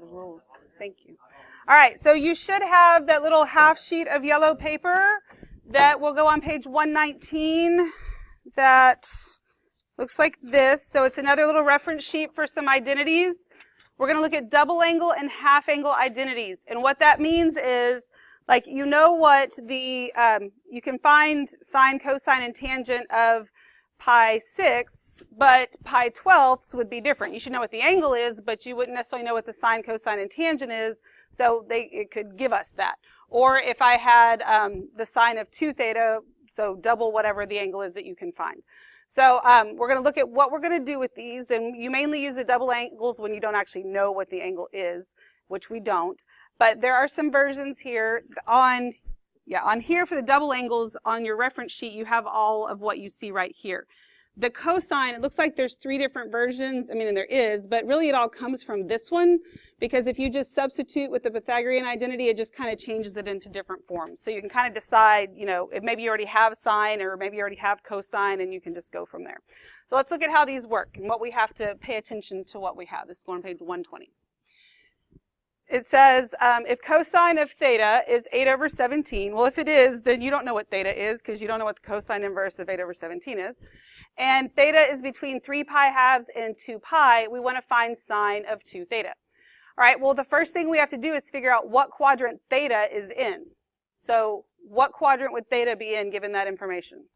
the rules. Thank you. All right, so you should have that little half sheet of yellow paper that will go on page 119 that looks like this. So it's another little reference sheet for some identities. We're going to look at double angle and half angle identities. And what that means is, like, you know what the, you can find sine, cosine, and tangent of pi sixths, but pi twelfths would be different. You should know what the angle is, but you wouldn't necessarily know what the sine, cosine, and tangent is, so it could give us that. Or if I had the sine of 2 theta, so double whatever the angle is that you can find. So we're going to look at what we're going to do with these, and you mainly use the double angles when you don't actually know what the angle is, which we don't. But there are some versions here on here for the double angles on your reference sheet. You have all of what you see right here. The cosine, it looks like there's 3 different versions. I mean, and there is, but really it all comes from this one, because if you just substitute with the Pythagorean identity, it just kind of changes it into different forms. So you can kind of decide, you know, if maybe you already have sine or maybe you already have cosine, and you can just go from there. So let's look at how these work and what we have to pay attention to what we have. This is going on page 120. It says, if cosine of theta is 8 over 17, well, if it is, then you don't know what theta is because you don't know what the cosine inverse of 8 over 17 is. And theta is between 3 pi halves and 2 pi. We want to find sine of 2 theta. All right, well, the first thing we have to do is figure out what quadrant theta is in. So what quadrant would theta be in given that information?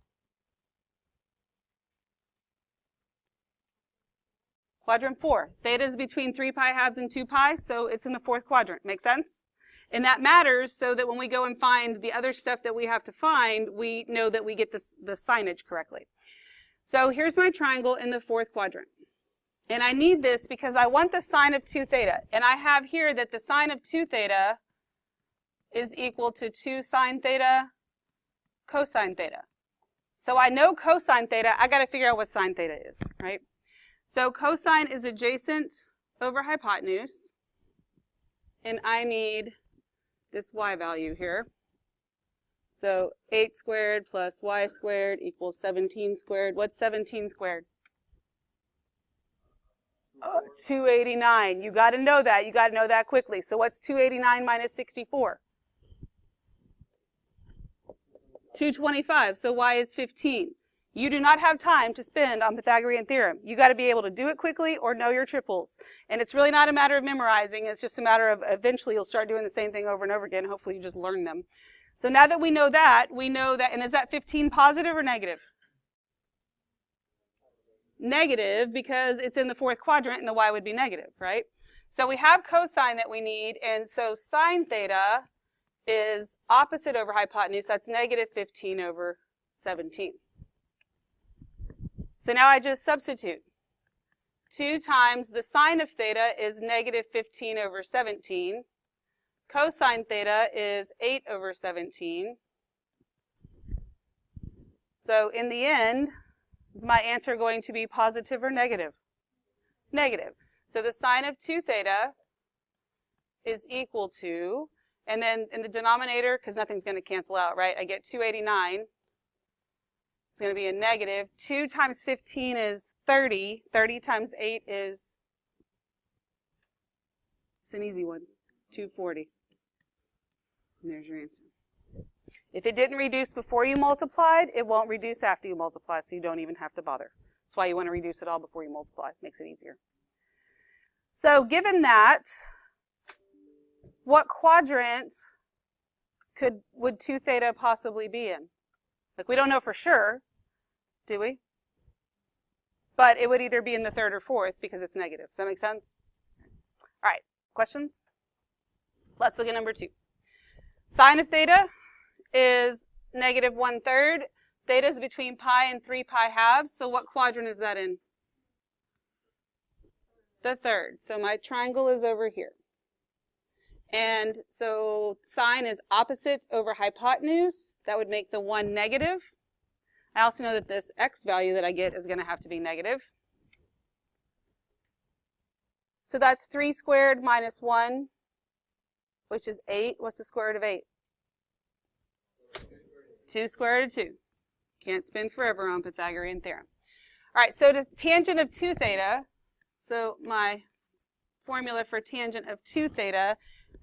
Quadrant 4. Theta is between 3 pi halves and 2 pi, so it's in the 4th quadrant. Make sense? And that matters so that when we go and find the other stuff that we have to find, we know that we get the signage correctly. So here's my triangle in the 4th quadrant. And I need this because I want the sine of 2 theta. And I have here that the sine of 2 theta is equal to 2 sine theta cosine theta. So I know cosine theta. I got to figure out what sine theta is, right? So cosine is adjacent over hypotenuse, and I need this y value here. So 8 squared plus y squared equals 17 squared. What's 17 squared? 289. You got to know that. You got to know that quickly. So what's 289 minus 64? 225. So y is 15. You do not have time to spend on Pythagorean theorem. You got to be able to do it quickly or know your triples. And it's really not a matter of memorizing. It's just a matter of eventually you'll start doing the same thing over and over again. Hopefully you just learn them. So now that we know that, and is that 15 positive or negative? Negative, because it's in the 4th quadrant and the y would be negative, right? So we have cosine that we need, and so sine theta is opposite over hypotenuse. That's negative 15 over 17. So now I just substitute. 2 times the sine of theta is negative 15 over 17. Cosine theta is 8 over 17. So in the end, is my answer going to be positive or negative? Negative. So the sine of 2 theta is equal to, and then in the denominator, because nothing's going to cancel out, right? I get 289. It's going to be a negative. 2 times 15 is 30. 30 times 8 is, it's an easy one, 240. And there's your answer. If it didn't reduce before you multiplied, it won't reduce after you multiply, so you don't even have to bother. That's why you want to reduce it all before you multiply. It makes it easier. So given that, what quadrant would 2 theta possibly be in? Like, we don't know for sure, do we? But it would either be in the 3rd or 4th because it's negative. Does that make sense? All right, questions? Let's look at number 2. Sine of theta is negative 1/3. Theta is between pi and 3 pi halves. So what quadrant is that in? The 3rd. So my triangle is over here. And so sine is opposite over hypotenuse. That would make the 1 negative. I also know that this x value that I get is going to have to be negative. So that's 3 squared minus 1, which is 8. What's the square root of 8? 2 square root of 2. Can't spin forever on Pythagorean theorem. All right, so the tangent of 2 theta, so my formula for tangent of 2 theta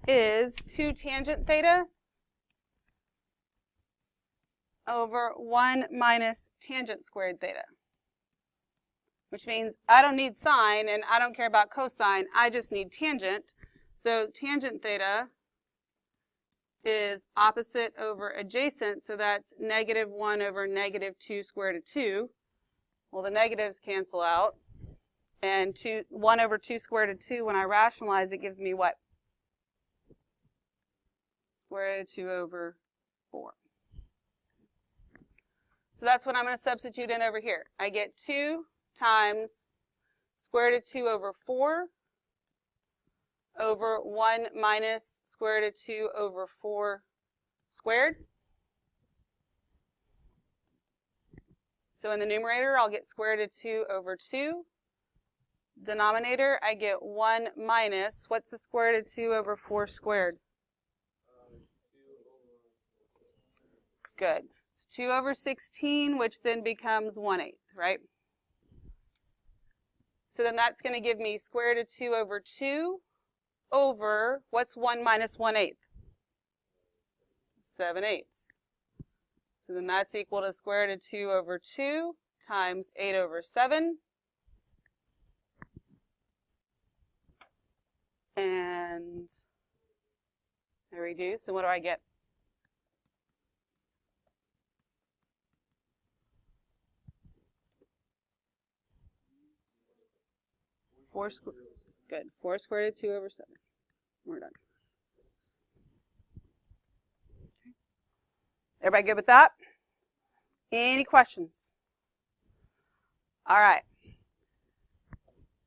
is 2 tangent theta over 1 minus tangent squared theta. Which means I don't need sine and I don't care about cosine, I just need tangent. So tangent theta is opposite over adjacent, so that's negative 1 over negative 2 square root of 2. Well, the negatives cancel out. And 1 over 2 square root of 2, when I rationalize it, gives me what? Square root of 2 over 4. So that's what I'm going to substitute in over here. I get 2 times square root of 2 over 4 over 1 minus square root of 2 over 4 squared. So in the numerator, I'll get square root of 2 over 2. Denominator, I get 1 minus, what's the square root of 2 over 4 squared? Good. It's 2 over 16, which then becomes 1/8, right? So then that's going to give me square root of 2 over 2 over, what's 1 minus 1/8? 7/8. So then that's equal to square root of 2 over 2 times 8 over 7. And I reduce, and what do I get? Good. 4 square root of 2 over 7. We're done. Okay. Everybody good with that? Any questions? All right.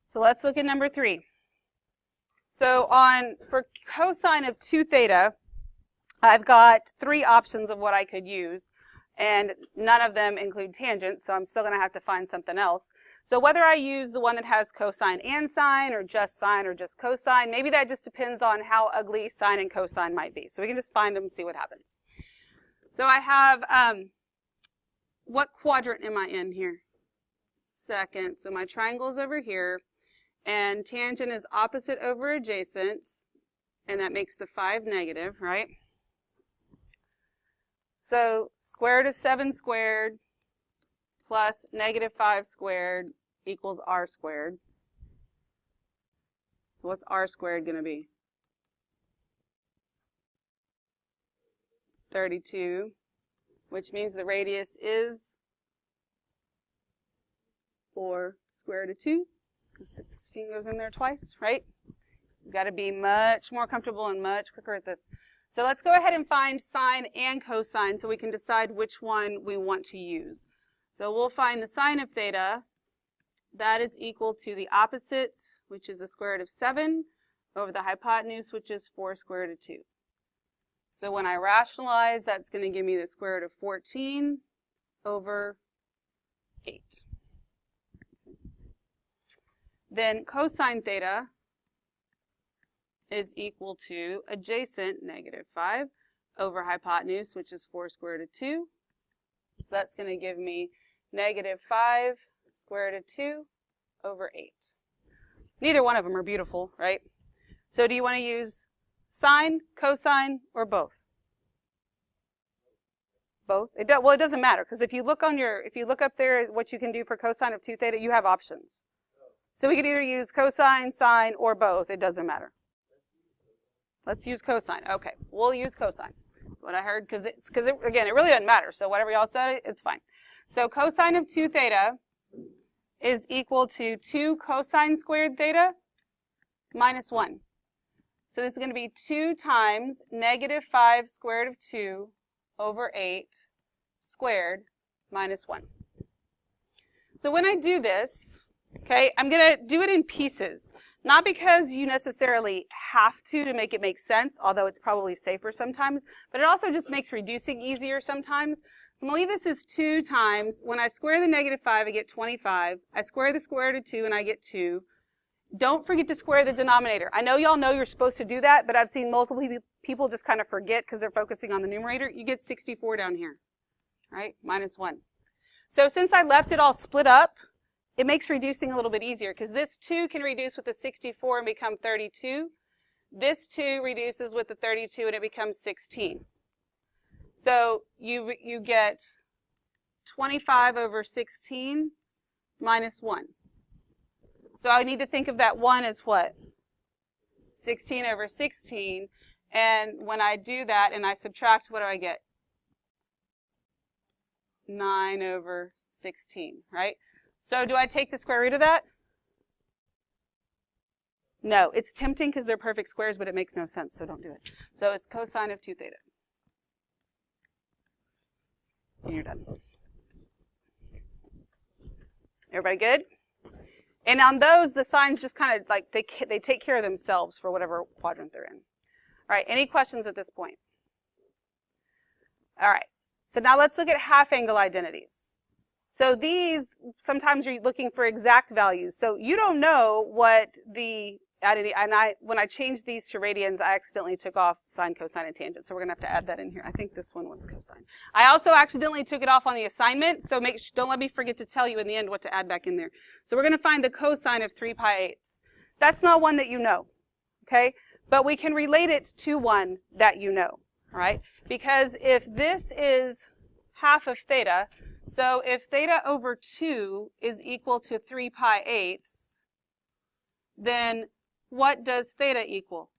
So let's look at number 3. So for cosine of 2 theta, I've got 3 options of what I could use, and none of them include tangents, so I'm still going to have to find something else. So whether I use the one that has cosine and sine, or just cosine, maybe that just depends on how ugly sine and cosine might be. So we can just find them and see what happens. So I have, what quadrant am I in here? Second. So my triangle is over here. And tangent is opposite over adjacent, and that makes the 5 negative, right? So square root of 7 squared plus negative 5 squared equals r squared. So what's r squared going to be? 32, which means the radius is 4 square root of 2. 16 goes in there twice, right? You've got to be much more comfortable and much quicker at this. So let's go ahead and find sine and cosine so we can decide which one we want to use. So we'll find the sine of theta. That is equal to the opposite, which is the square root of 7, over the hypotenuse, which is 4 square root of 2. So when I rationalize, that's going to give me the square root of 14 over 8. Then cosine theta is equal to adjacent negative 5 over hypotenuse, which is 4 square root of 2. So that's going to give me negative 5 square root of 2 over 8. Neither one of them are beautiful, right? So do you want to use sine, cosine, or both? Both? Well, it doesn't matter, because if you look up there what you can do for cosine of 2 theta, you have options. So we could either use cosine, sine, or both. It doesn't matter. Let's use cosine. Okay, we'll use cosine. That's what I heard, because again, it really doesn't matter. So whatever y'all said, it's fine. So cosine of 2 theta is equal to 2 cosine squared theta minus 1. So this is going to be 2 times negative 5 square root of 2 over 8 squared minus 1. So when I do this, okay, I'm going to do it in pieces. Not because you necessarily have to make it make sense, although it's probably safer sometimes, but it also just makes reducing easier sometimes. So I'm going to leave this as 2 times. When I square the negative 5, I get 25. I square the square root of 2, and I get 2. Don't forget to square the denominator. I know y'all know you're supposed to do that, but I've seen multiple people just kind of forget because they're focusing on the numerator. You get 64 down here, right? Minus 1. So since I left it all split up, it makes reducing a little bit easier because this 2 can reduce with the 64 and become 32. This 2 reduces with the 32 and it becomes 16. So you get 25 over 16 minus 1. So I need to think of that 1 as what? 16 over 16. And when I do that and I subtract, what do I get? 9 over 16, right? So do I take the square root of that? No, it's tempting because they're perfect squares, but it makes no sense, so don't do it. So it's cosine of 2 theta. And you're done. Everybody good? And on those, the signs just kind of like, they take care of themselves for whatever quadrant they're in. All right, any questions at this point? All right, so now let's look at half angle identities. So these, sometimes you're looking for exact values. So you don't know what the identity, and when I changed these to radians, I accidentally took off sine, cosine, and tangent. So we're going to have to add that in here. I think this one was cosine. I also accidentally took it off on the assignment, so don't let me forget to tell you in the end what to add back in there. So we're going to find the cosine of 3 pi eighths. That's not one that you know, okay? But we can relate it to one that you know, all right? Because if this is half of theta, so if theta over 2 is equal to 3 pi eighths, then what does theta equal?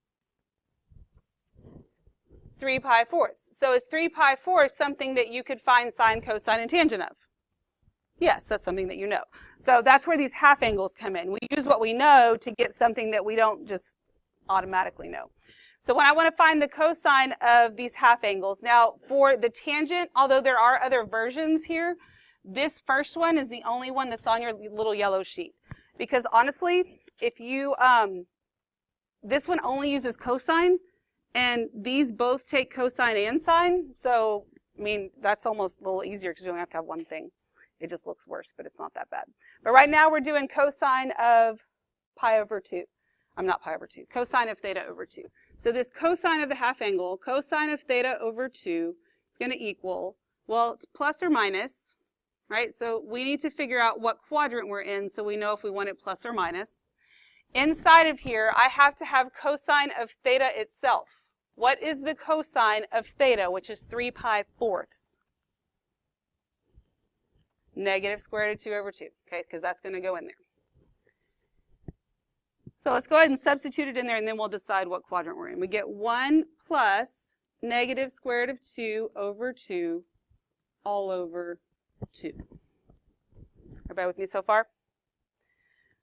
3 pi fourths. So is 3 pi fourths something that you could find sine, cosine, and tangent of? Yes, that's something that you know. So that's where these half angles come in. We use what we know to get something that we don't just automatically know. So when I want to find the cosine of these half angles, now for the tangent, although there are other versions here, this first one is the only one that's on your little yellow sheet. Because honestly, if you, this one only uses cosine, and these both take cosine and sine. So, I mean, that's almost a little easier because you only have to have one thing. It just looks worse, but it's not that bad. But right now we're doing cosine of pi over 2. I'm not pi over 2. Cosine of theta over 2. So this cosine of the half angle, cosine of theta over 2, is going to equal, well, it's plus or minus, right? So we need to figure out what quadrant we're in so we know if we want it plus or minus. Inside of here, I have to have cosine of theta itself. What is the cosine of theta, which is 3 pi fourths? Negative square root of 2 over 2, okay, because that's going to go in there. So let's go ahead and substitute it in there, and then we'll decide what quadrant we're in. We get 1 plus negative square root of 2 over 2 all over 2. Everybody with me so far?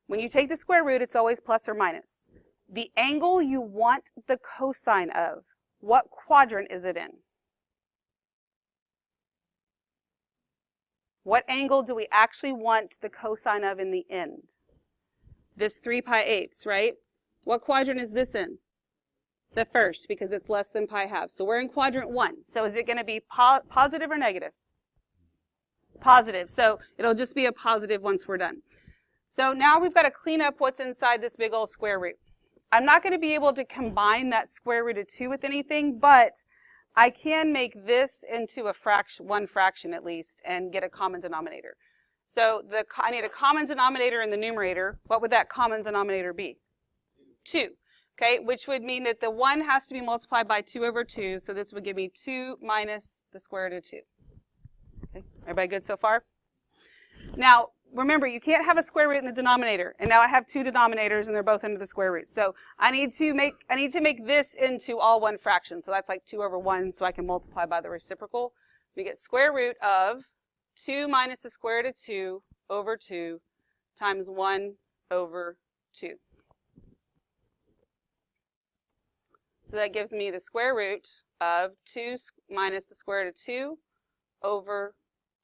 When you take the square root, it's always plus or minus. The angle you want the cosine of, what quadrant is it in? What angle do we actually want the cosine of in the end? This 3 pi eighths, right? What quadrant is this in? The first, because it's less than pi halves. So we're in quadrant 1. So is it going to be positive or negative? Positive. So it'll just be a positive once we're done. So now we've got to clean up what's inside this big old square root. I'm not going to be able to combine that square root of 2 with anything, but I can make this into a fraction, one fraction at least, and get a common denominator. So I need a common denominator in the numerator. What would that common denominator be? 2. Okay, which would mean that the 1 has to be multiplied by 2 over 2. So this would give me 2 minus the square root of 2. Okay, everybody good so far? Now, remember, you can't have a square root in the denominator. And now I have 2 denominators, and they're both under the square root. So I need to make this into all one fraction. So that's like 2 over 1, so I can multiply by the reciprocal. We get square root of 2 minus the square root of 2 over 2 times 1 over 2. So that gives me the square root of 2 minus the square root of 2 over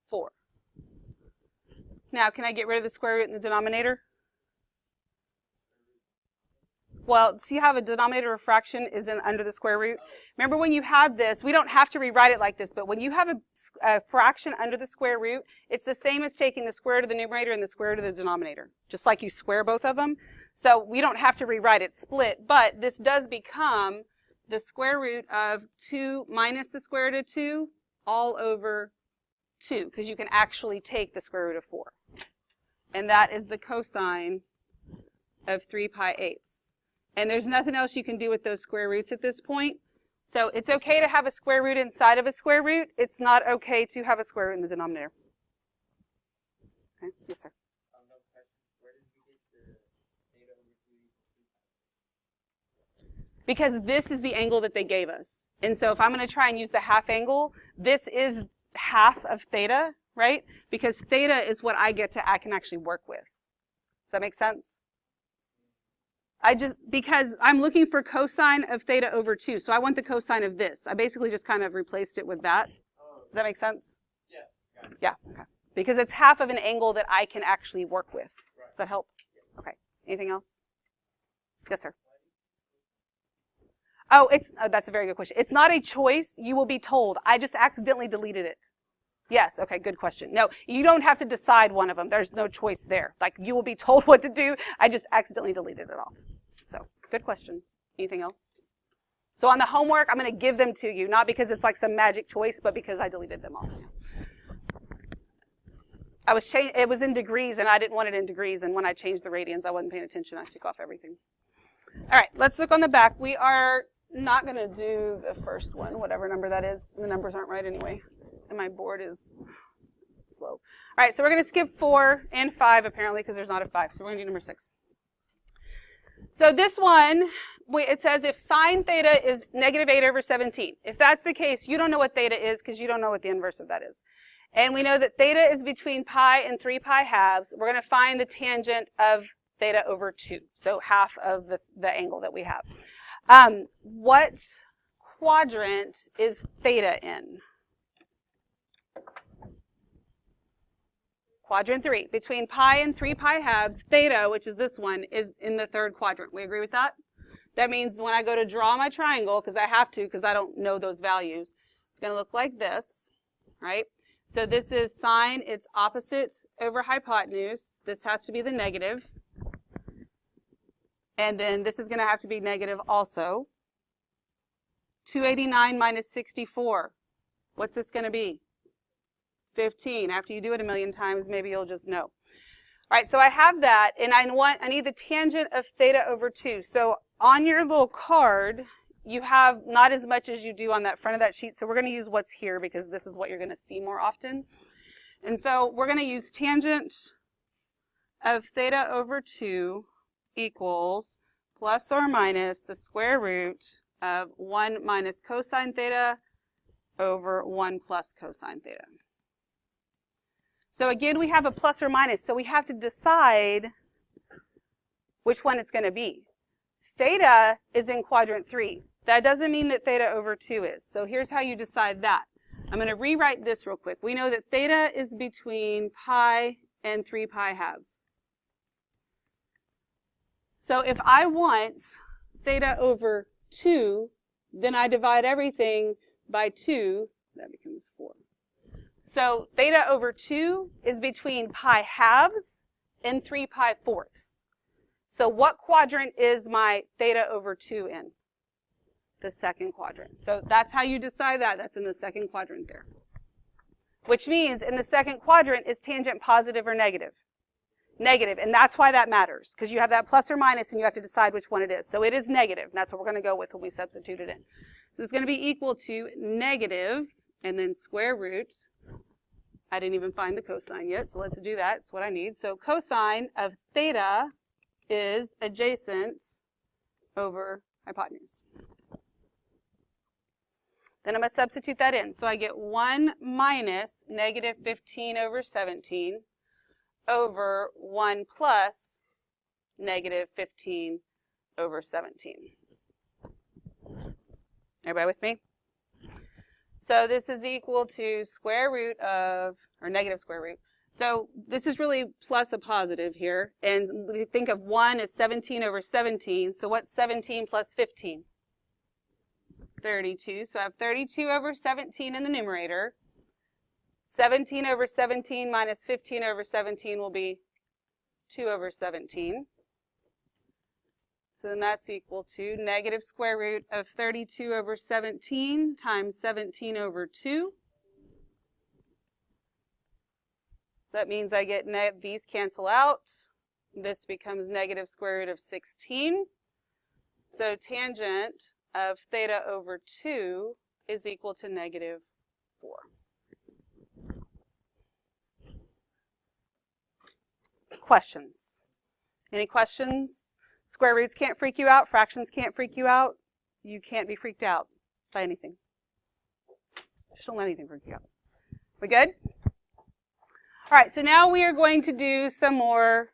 4. Now, can I get rid of the square root in the denominator? Well, see how the denominator of fraction is under the square root? Remember when you have this, we don't have to rewrite it like this, but when you have a fraction under the square root, it's the same as taking the square root of the numerator and the square root of the denominator, just like you square both of them. So we don't have to rewrite it split, but this does become the square root of 2 minus the square root of 2 all over 2, because you can actually take the square root of 4. and that is the cosine of 3 pi eighths. And there's nothing else you can do with those square roots at this point. So it's okay to have a square root inside of a square root. It's not okay to have a square root in the denominator. Okay, yes, sir. Because this is the angle that they gave us. And so if I'm going to try and use the half angle, this is half of theta, right? Because theta is what I can actually work with. Does that make sense? Because I'm looking for cosine of theta over 2, so I want the cosine of this. I basically just kind of replaced it with that. Does that make sense? Yeah. Yeah, okay. Because it's half of an angle that I can actually work with. Does that help? Okay. Anything else? Yes, sir. Oh, that's a very good question. It's not a choice. You will be told. I just accidentally deleted it. Yes, okay, good question. No, you don't have to decide one of them. There's no choice there. Like, you will be told what to do. I just accidentally deleted it all. So, good question. Anything else? So on the homework, I'm going to give them to you, not because it's like some magic choice, but because I deleted them all. It was in degrees, and I didn't want it in degrees, and when I changed the radians, I wasn't paying attention. I took off everything. All right, let's look on the back. We are not going to do the first one, whatever number that is. The numbers aren't right anyway, and my board is slow. All right, so we're going to skip 4 and 5, apparently, because there's not a 5. So we're going to do number 6. So this one, it says if sine theta is negative 8 over 17. If that's the case, you don't know what theta is because you don't know what the inverse of that is. And we know that theta is between pi and 3 pi halves. We're going to find the tangent of theta over 2, so half of the angle that we have. What quadrant is theta in? Quadrant 3. Between pi and 3 pi halves, theta, which is this one, is in the third quadrant. We agree with that? That means when I go to draw my triangle, because I have to, because I don't know those values, it's going to look like this, right? So this is sine, it's opposite over hypotenuse. This has to be the negative. And then this is going to have to be negative also. 289 minus 64. What's this going to be? 15. After you do it a million times, maybe you'll just know. All right, so I have that, and I need the tangent of theta over 2. So on your little card, you have not as much as you do on that front of that sheet, so we're going to use what's here because this is what you're going to see more often. And so we're going to use tangent of theta over 2 equals plus or minus the square root of 1 minus cosine theta over 1 plus cosine theta. So again, we have a plus or minus, so we have to decide which one it's going to be. Theta is in quadrant 3. That doesn't mean that theta over 2 is. So here's how you decide that. I'm going to rewrite this real quick. We know that theta is between pi and 3 pi halves. So if I want theta over 2, then I divide everything by 2. That becomes 4. So theta over 2 is between pi halves and 3 pi fourths. So what quadrant is my theta over 2 in? The second quadrant. So that's how you decide that. That's in the second quadrant there. Which means in the second quadrant, is tangent positive or negative? Negative, and that's why that matters, because you have that plus or minus and you have to decide which one it is. So it is negative, and that's what we're going to go with when we substitute it in. So it's going to be equal to negative, and then square root. I didn't even find the cosine yet, so let's do that. It's what I need. So cosine of theta is adjacent over hypotenuse. Then I'm going to substitute that in. So I get 1 minus negative 15 over 17 over 1 plus negative 15 over 17. Everybody with me? So this is equal to square root of, or negative square root. So this is really plus a positive here. And we think of 1 as 17 over 17. So what's 17 plus 15? 32. So I have 32 over 17 in the numerator. 17 over 17 minus 15 over 17 will be 2 over 17. So then that's equal to negative square root of 32 over 17 times 17 over 2. That means I get these cancel out. This becomes negative square root of 16. So tangent of theta over 2 is equal to negative 4. Questions? Any questions? Square roots can't freak you out. Fractions can't freak you out. You can't be freaked out by anything. Just don't let anything freak you out. We good? All right, so now we are going to do some more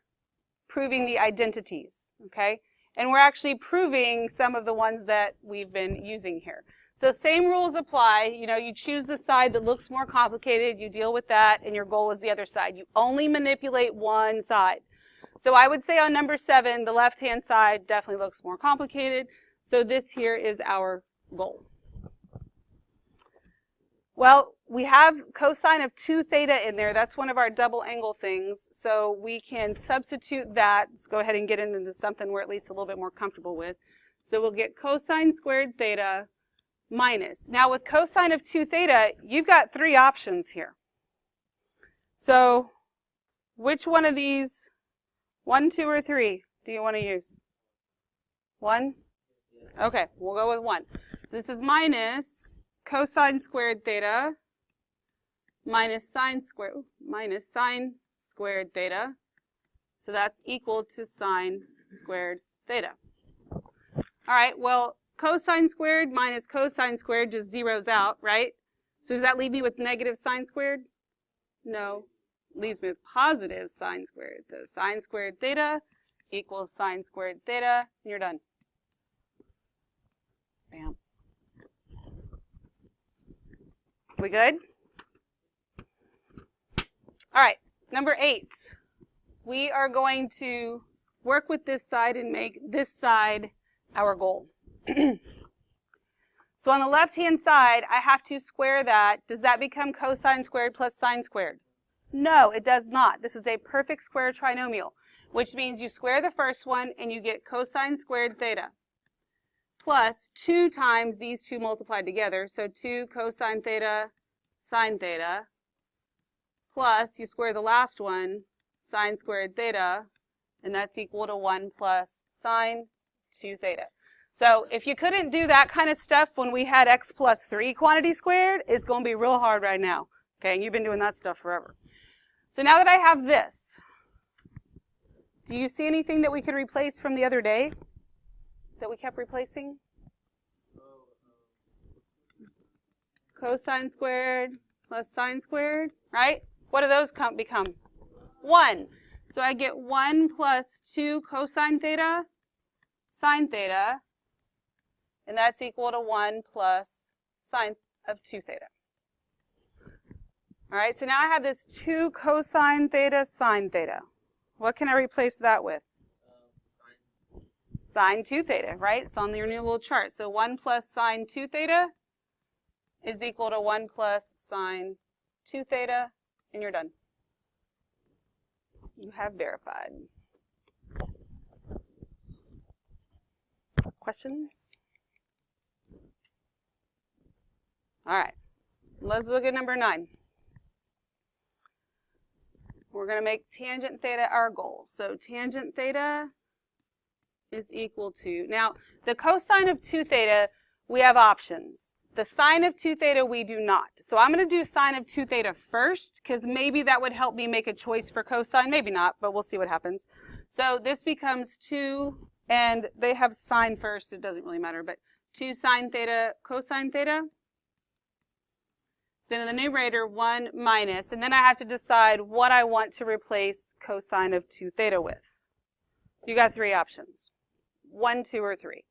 proving the identities, okay? And we're actually proving some of the ones that we've been using here. So same rules apply. You know, you choose the side that looks more complicated, you deal with that, and your goal is the other side. You only manipulate one side. So I would say on number 7, the left-hand side definitely looks more complicated. So this here is our goal. Well, we have cosine of 2 theta in there. That's one of our double angle things. So we can substitute that. Let's go ahead and get into something we're at least a little bit more comfortable with. So we'll get cosine squared theta minus. Now with cosine of 2 theta, you've got 3 options here. So which one of these, 1, 2, or 3, do you want to use? 1? Okay, we'll go with 1. This is minus cosine squared theta minus sine squared theta. So that's equal to sine squared theta. All right, well, cosine squared minus cosine squared just zeroes out, right? So does that leave me with negative sine squared? No. Leaves me with positive sine squared. So sine squared theta equals sine squared theta, and you're done. Bam. We good? All right, number 8. We are going to work with this side and make this side our goal. So on the left-hand side, I have to square that. Does that become cosine squared plus sine squared? No, it does not. This is a perfect square trinomial, which means you square the first one and you get cosine squared theta plus 2 times these 2 multiplied together. So 2 cosine theta sine theta plus you square the last one, sine squared theta, and that's equal to 1 plus sine 2 theta. So if you couldn't do that kind of stuff when we had x plus 3 quantity squared, it's going to be real hard right now. Okay, and you've been doing that stuff forever. So now that I have this, do you see anything that we could replace from the other day that we kept replacing? Cosine squared plus sine squared, right? What do those become? 1. So I get 1 plus 2 cosine theta sine theta, and that's equal to 1 plus sine of 2 theta. All right, so now I have this 2 cosine theta sine theta. What can I replace that with? Sine 2 theta, right? It's on your new little chart. So 1 plus sine 2 theta is equal to 1 plus sine 2 theta, and you're done. You have verified. Questions? All right, let's look at number 9. We're going to make tangent theta our goal. So tangent theta is equal to, now the cosine of 2 theta, we have options. The sine of 2 theta, we do not. So I'm going to do sine of 2 theta first, because maybe that would help me make a choice for cosine. Maybe not, but we'll see what happens. So this becomes 2, and they have sine first. It doesn't really matter, but 2 sine theta cosine theta. Then in the numerator, 1 minus, and then I have to decide what I want to replace cosine of 2 theta with. You got 3 options, 1, 2, or 3.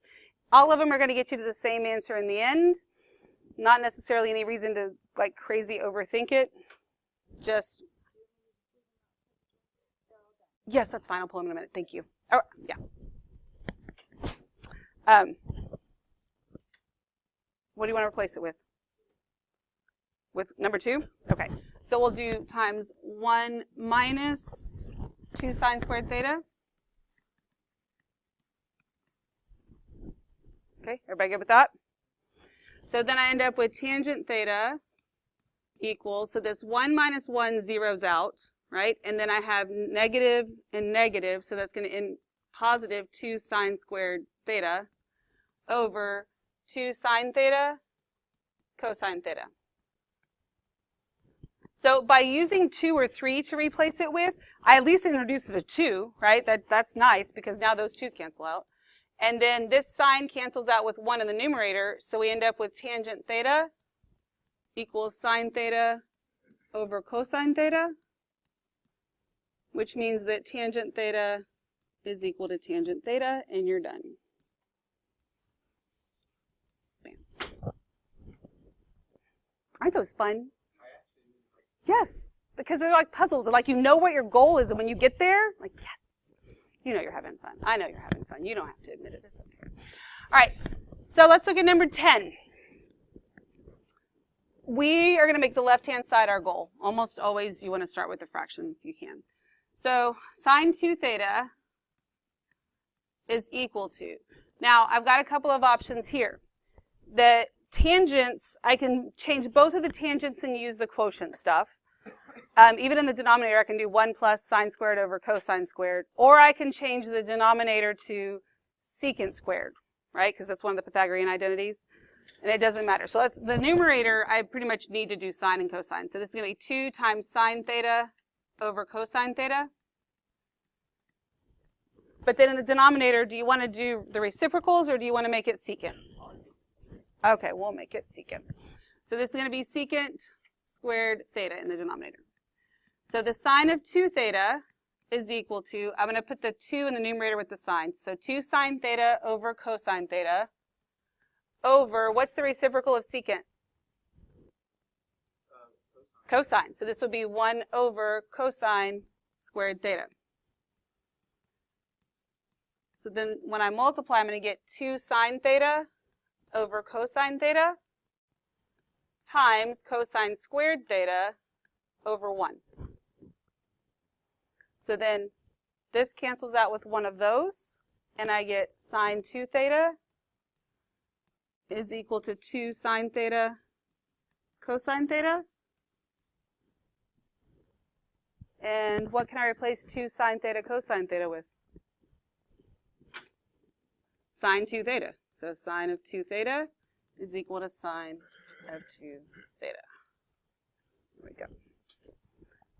All of them are going to get you to the same answer in the end. Not necessarily any reason to like crazy overthink it. Just, yes, that's fine. I'll pull them in a minute. Thank you. Oh, yeah. What do you want to replace it with? With number 2? Okay. So we'll do times 1 minus 2 sine squared theta. Okay, everybody good with that? So then I end up with tangent theta equals, so this 1 minus 1 zeroes out, right? And then I have negative and negative, so that's going to end positive 2 sine squared theta over 2 sine theta cosine theta. So by using 2 or 3 to replace it with, I at least introduced a 2, right? That's nice because now those 2's cancel out. And then this sine cancels out with 1 in the numerator, so we end up with tangent theta equals sine theta over cosine theta, which means that tangent theta is equal to tangent theta, and you're done. Bam. Aren't those fun? Yes, because they're like puzzles. They're like, you know what your goal is, and when you get there, like, yes, you know you're having fun. I know you're having fun. You don't have to admit it. It's okay. All right, so let's look at number 10. We are going to make the left-hand side our goal. Almost always you want to start with the fraction if you can. So sine 2 theta is equal to. Now, I've got a couple of options here. The tangents, I can change both of the tangents and use the quotient stuff. Even in the denominator, I can do 1 plus sine squared over cosine squared. Or I can change the denominator to secant squared, right? Because that's one of the Pythagorean identities. And it doesn't matter. So that's the numerator, I pretty much need to do sine and cosine. So this is going to be 2 times sine theta over cosine theta. But then in the denominator, do you want to do the reciprocals or do you want to make it secant? Okay, we'll make it secant. So this is going to be secant squared theta in the denominator. So the sine of 2 theta is equal to, I'm going to put the 2 in the numerator with the sine. So 2 sine theta over cosine theta over, what's the reciprocal of secant? Cosine. So this would be 1 over cosine squared theta. So then when I multiply, I'm going to get 2 sine theta over cosine theta times cosine squared theta over 1. So then this cancels out with one of those, and I get sine 2 theta is equal to 2 sine theta cosine theta. And what can I replace 2 sine theta cosine theta with? Sine 2 theta. So sine of 2 theta is equal to sine of 2 theta. There we go.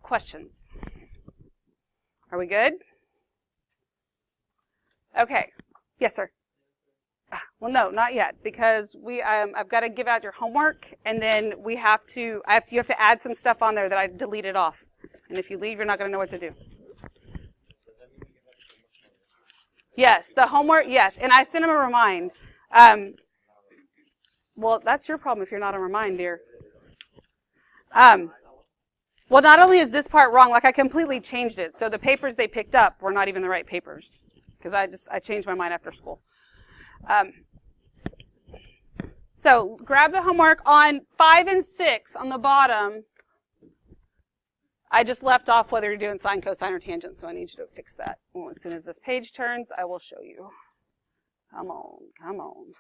Questions? Are we good? Okay. Yes, sir. Well, no, not yet, because I've got to give out your homework, and then you have to add some stuff on there that I deleted off. And if you leave, you're not going to know what to do. Yes, the homework, yes. And I sent them a remind. Well, that's your problem if you're not a remind, dear. Well, not only is this part wrong, like I completely changed it. So the papers they picked up were not even the right papers because I changed my mind after school. So grab the homework on 5 and 6 on the bottom. I just left off whether you're doing sine, cosine, or tangent, so I need you to fix that. Well, as soon as this page turns, I will show you. Come on, come on.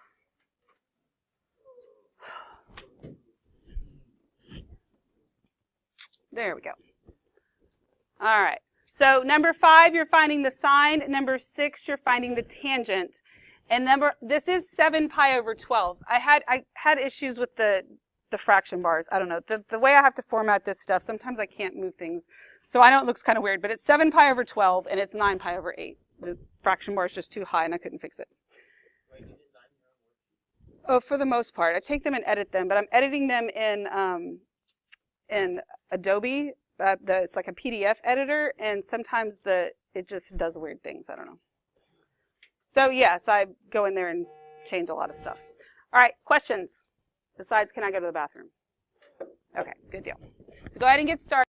There we go. All right. So number 5, you're finding the sine. Number 6, you're finding the tangent. And this is 7 pi over 12. I had issues with the fraction bars. I don't know. The way I have to format this stuff, sometimes I can't move things. So I know it looks kind of weird, but it's 7 pi over 12, and it's 9 pi over 8. The fraction bar is just too high, and I couldn't fix it. Oh, for the most part. I take them and edit them, but I'm editing them in Adobe. It's like a PDF editor, and sometimes it just does weird things. I don't know. So yes, I go in there and change a lot of stuff. All right, questions? Besides, can I go to the bathroom? Okay, good deal. So go ahead and get started.